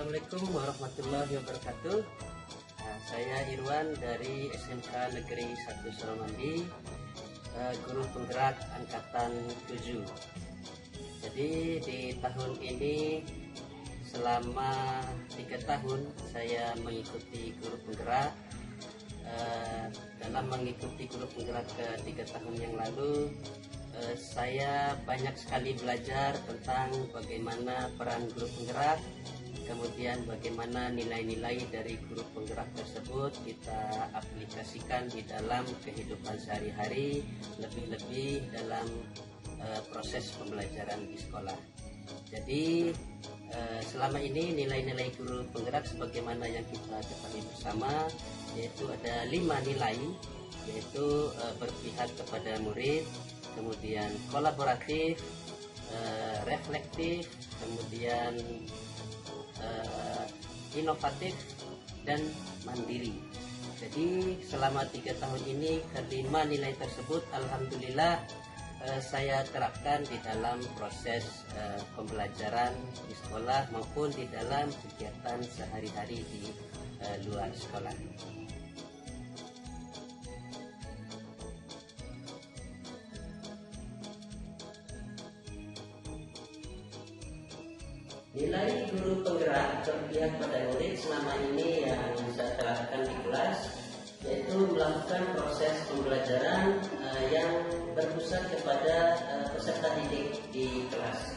Assalamualaikum warahmatullahi wabarakatuh. Saya Irwan dari SMK Negeri 1 Suramandi, guru penggerak angkatan 7. Jadi di tahun ini selama 3 tahun saya mengikuti guru penggerak. Dalam mengikuti guru penggerak ke 3 tahun yang lalu, saya banyak sekali belajar tentang bagaimana peran guru penggerak, kemudian bagaimana nilai-nilai dari guru penggerak tersebut kita aplikasikan di dalam kehidupan sehari-hari, lebih-lebih dalam proses pembelajaran di sekolah. Jadi selama ini nilai-nilai guru penggerak sebagaimana yang kita ketahui bersama, yaitu ada 5 nilai, yaitu berpihak kepada murid, kemudian kolaboratif, reflektif, kemudian inovatif, dan mandiri. Jadi selama 3 tahun ini kelima nilai tersebut alhamdulillah saya terapkan di dalam proses pembelajaran di sekolah maupun di dalam kegiatan sehari-hari di luar sekolah. Nilai guru penggerak berpihak pada murid selama ini yang saya terapkan di kelas, yaitu melakukan proses pembelajaran yang berpusat kepada peserta didik di kelas.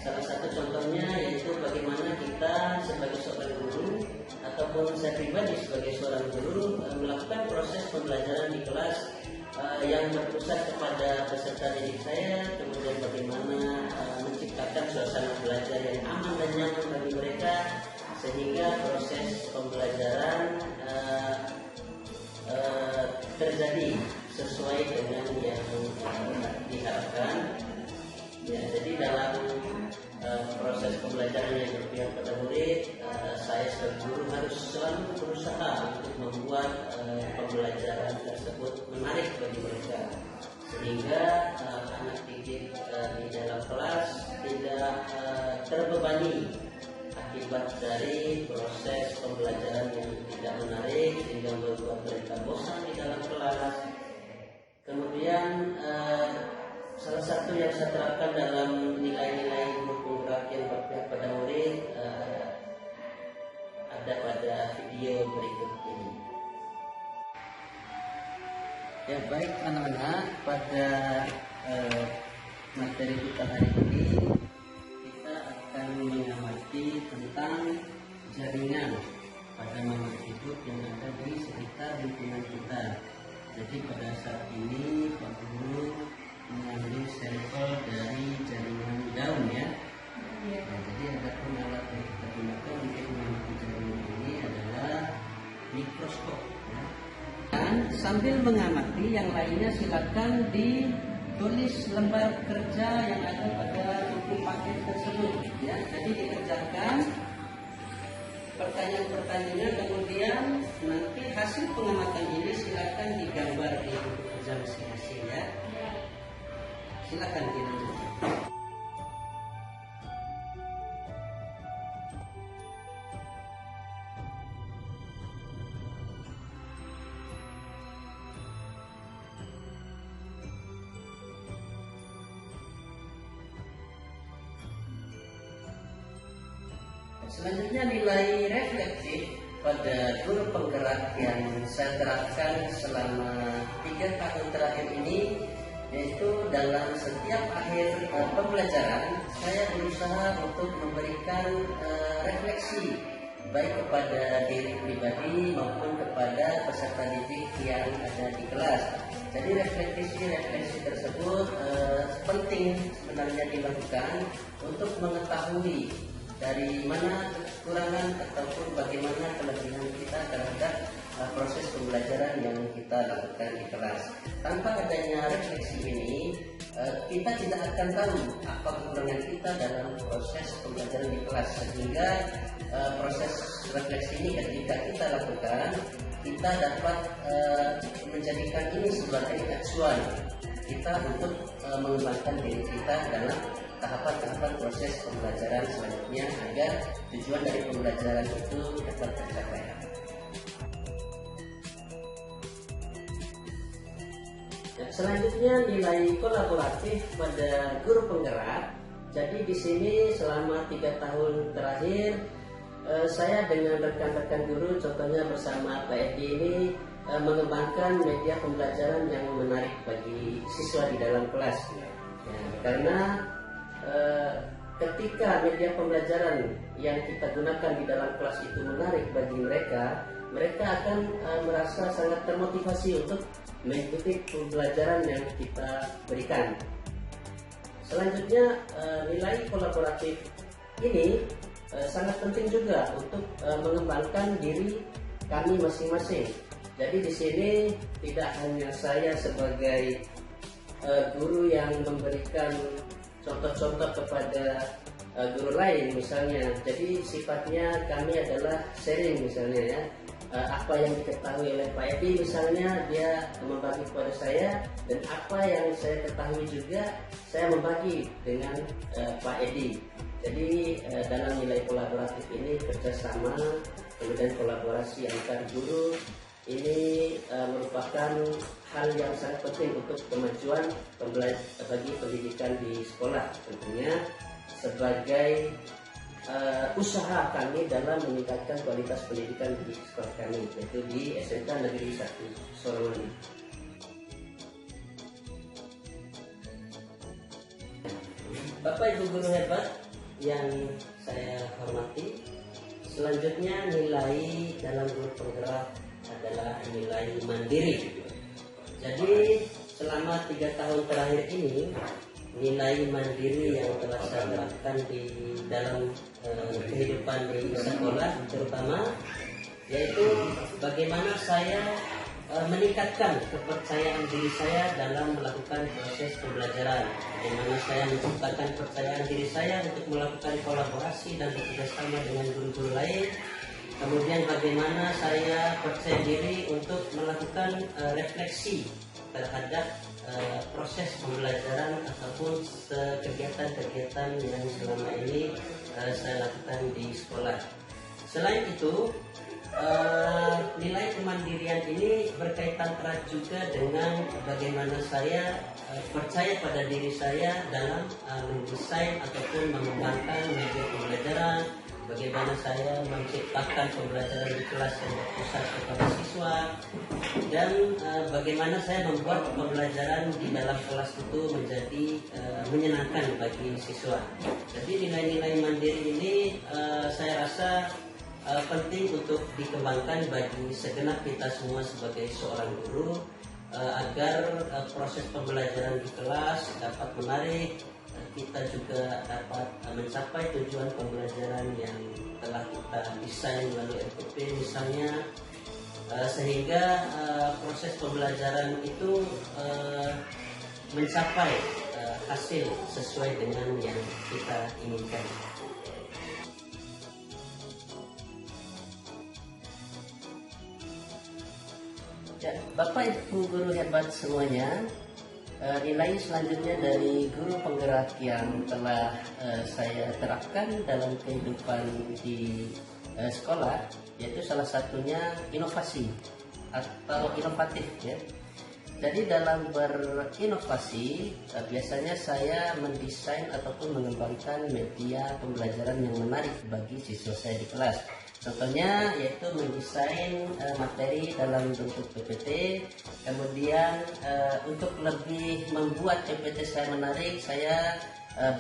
Salah satu contohnya yaitu bagaimana kita sebagai seorang guru ataupun saya pribadi sebagai seorang guru melakukan proses pembelajaran di kelas yang berpusat kepada peserta didik saya, kemudian bagaimana menciptakan suasana belajar yang aman dan nyaman bagi mereka sehingga proses pembelajaran terjadi sesuai dengan yang diharapkan. Ya, jadi dalam proses pembelajaran yang berpihak pada murid, saya sebagai guru harus selalu berusaha untuk membuat pembelajaran tersebut menarik bagi mereka, sehingga anak didik di dalam kelas tidak terbebani akibat dari proses pembelajaran yang tidak menarik sehingga membuat mereka bosan di dalam kelas. Kemudian salah satu yang saya terapkan dalam nilai-nilai guru penggerak yang berpihak pada murid ada pada video berikut ini. Ya, baik anak-anak, pada materi kita hari ini kita akan mengamati tentang jaringan pada makhluk hidup yang ada di sekitar lingkungan kita. Jadi pada saat ini Pak Guru mengambil sampel dari jaringan daun ya. Nah, jadi ada alat yang kita gunakan untuk mengamati jaringan ini adalah mikroskop. Ya. Dan sambil mengamati yang lainnya silakan ditulis lembar kerja yang ada pada buku paket tersebut. Ya, jadi dikerjakan pertanyaan-pertanyaannya, kemudian nanti hasil pengamatan ini silakan digambar di buku kerja masing-masing ya. Silakan dilanjutkan. Selanjutnya nilai reflektif pada guru penggerak yang saya terapkan selama 3 tahun terakhir ini, yaitu dalam setiap akhir pembelajaran saya berusaha untuk memberikan refleksi baik kepada diri pribadi maupun kepada peserta didik yang ada di kelas. Jadi refleksi tersebut penting sebenarnya dilakukan untuk mengetahui dari mana kekurangan ataupun bagaimana kelebihan kita terhadap proses pembelajaran yang kita lakukan di kelas. Tanpa adanya refleksi ini, kita tidak akan tahu apa kekurangan kita dalam proses pembelajaran di kelas, sehingga proses refleksi ini ketika kita lakukan, kita dapat menjadikan ini sebagai acuan kita untuk mengembangkan diri kita dalam tahapan-tahapan proses pembelajaran selanjutnya agar tujuan dari pembelajaran itu dapat tercapai. Selanjutnya nilai kolaboratif pada guru penggerak. Jadi di sini selama 3 tahun terakhir saya dengan rekan-rekan guru, contohnya bersama Pak Edi ini mengembangkan media pembelajaran yang menarik bagi siswa di dalam kelas. Ya, karena ketika media pembelajaran yang kita gunakan di dalam kelas itu menarik bagi mereka, mereka akan merasa sangat termotivasi untuk mengikuti pembelajaran yang kita berikan. Selanjutnya nilai kolaboratif ini sangat penting juga untuk mengembangkan diri kami masing-masing. Jadi di sini tidak hanya saya sebagai guru yang memberikan contoh-contoh kepada guru lain misalnya. Jadi sifatnya kami adalah sharing misalnya ya. Apa yang diketahui oleh Pak Edi misalnya dia membagi kepada saya, dan apa yang saya ketahui juga saya membagi dengan Pak Edi. Jadi dalam nilai kolaboratif ini kerjasama, kemudian kolaborasi antar guru ini merupakan hal yang sangat penting untuk kemajuan bagi pendidikan di sekolah, tentunya sebagai usaha kami dalam meningkatkan kualitas pendidikan di sekolah kami, yaitu di SMK Negeri 1 Sorowali. Bapak Ibu guru hebat yang saya hormati, selanjutnya nilai dalam guru penggerak adalah nilai mandiri. Jadi selama 3 tahun terakhir ini, nilai mandiri yang telah saya terapkan di dalam kehidupan di sekolah terutama, yaitu bagaimana saya meningkatkan kepercayaan diri saya dalam melakukan proses pembelajaran, bagaimana saya menciptakan kepercayaan diri saya untuk melakukan kolaborasi dan bekerjasama dengan guru-guru lain. Kemudian bagaimana saya percaya diri untuk melakukan refleksi terhadap proses pembelajaran ataupun kegiatan-kegiatan yang selama ini saya lakukan di sekolah. Selain itu, nilai kemandirian ini berkaitan erat juga dengan bagaimana saya percaya pada diri saya dalam mendesain ataupun mengembangkan media pembelajaran, bagaimana saya menciptakan pembelajaran di kelas yang berpusat kepada siswa, dan bagaimana saya membuat pembelajaran di dalam kelas itu menjadi menyenangkan bagi siswa. Jadi nilai-nilai mandiri ini saya rasa penting untuk dikembangkan bagi segenap kita semua sebagai seorang guru, agar proses pembelajaran di kelas dapat menarik, kita juga dapat mencapai tujuan pembelajaran yang telah kita desain melalui RPP misalnya, sehingga proses pembelajaran itu mencapai hasil sesuai dengan yang kita inginkan. Ya, Bapak Ibu guru hebat semuanya, nilai selanjutnya dari guru penggerak yang telah saya terapkan dalam kehidupan di sekolah, yaitu salah satunya inovasi atau inovatif ya. Jadi dalam berinovasi biasanya saya mendesain ataupun mengembangkan media pembelajaran yang menarik bagi siswa saya di kelas. Contohnya yaitu mendesain materi dalam bentuk PPT. Kemudian untuk lebih membuat PPT saya menarik, saya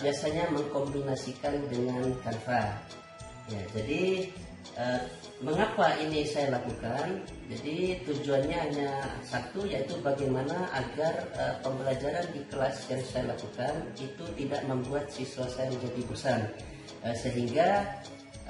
biasanya mengkombinasikan dengan Canva. Ya, jadi mengapa ini saya lakukan? Jadi tujuannya hanya satu, yaitu bagaimana agar pembelajaran di kelas yang saya lakukan itu tidak membuat siswa saya menjadi bosan, sehingga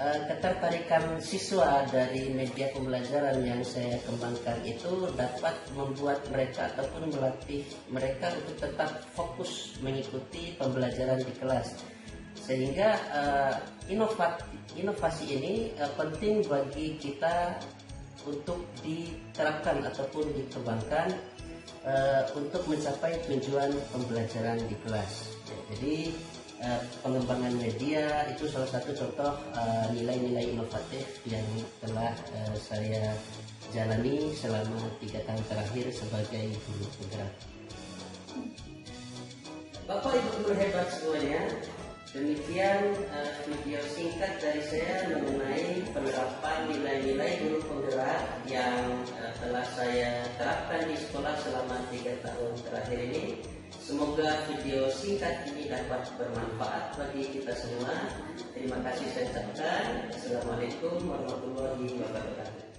ketertarikan siswa dari media pembelajaran yang saya kembangkan itu dapat membuat mereka ataupun melatih mereka untuk tetap fokus mengikuti pembelajaran di kelas. Sehingga inovasi ini penting bagi kita untuk diterapkan ataupun dikembangkan untuk mencapai tujuan pembelajaran di kelas. Jadi pengembangan media itu salah satu contoh nilai-nilai inovatif yang telah saya jalani selama 3 tahun terakhir sebagai guru penggerak. Bapak Ibu guru hebat semuanya, demikian video singkat dari saya mengenai penerapan nilai-nilai guru penggerak yang telah saya terapkan di sekolah selama 3 tahun terakhir ini. Semoga video singkat ini dapat bermanfaat bagi kita semua. Terima kasih saya ucapkan. Assalamualaikum warahmatullahi wabarakatuh.